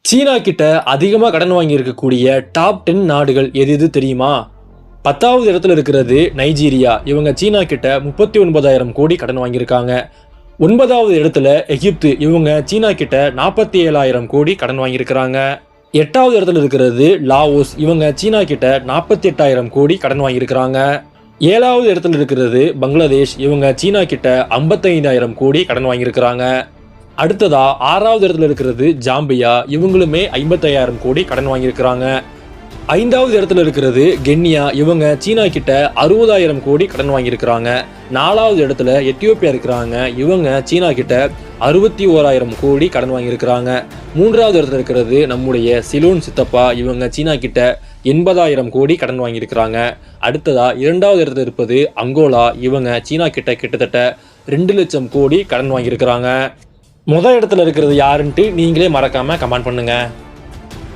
சீனா கிட்ட அதிகமாக கடன் வாங்கி இருக்கக்கூடிய டாப் 10 நாடுகள் எது தெரியுமா? 10வது இடத்துல இருக்கிறது நைஜீரியா. இவங்க சீனா கிட்ட 39,000 கோடி கடன் வாங்கியிருக்காங்க. 9வது இடத்துல எகிப்து. இவங்க சீனா கிட்ட 47,000 கோடி கடன் வாங்கியிருக்கிறாங்க. 8வது இடத்துல இருக்கிறது லாவோஸ். இவங்க சீனா கிட்ட 48,000 கோடி கடன் வாங்கியிருக்கிறாங்க. 7வது இடத்துல இருக்கிறது பங்களாதேஷ். இவங்க சீனா கிட்ட 55,000 கோடி கடன் வாங்கியிருக்கிறாங்க. அடுத்ததா 6வது இடத்துல இருக்கிறது ஜாம்பியா. இவங்களுமே 55,000 கோடி கடன் வாங்கியிருக்கிறாங்க. 5வது இடத்துல இருக்கிறது கென்யா. இவங்க சீனா கிட்ட 60,000 கோடி கடன் வாங்கியிருக்கிறாங்க. 4வது இடத்துல எத்தியோப்பியா இருக்கிறாங்க. இவங்க சீனா கிட்ட 61,000 கோடி கடன் வாங்கியிருக்கிறாங்க. 3வது இடத்துல இருக்கிறது நம்முடைய சிலோன் சித்தப்பா. இவங்க சீனா கிட்ட 80,000 கோடி கடன் வாங்கியிருக்கிறாங்க. அடுத்ததா 2வது இடத்துல இருப்பது அங்கோலா. இவங்க சீனா கிட்ட கிட்டத்தட்ட 2 லட்சம் கோடி கடன் வாங்கியிருக்கிறாங்க. முதல் இடத்துல இருக்கிறது யாருன்ட்டு நீங்களே மறக்காம கமெண்ட் பண்ணுங்க.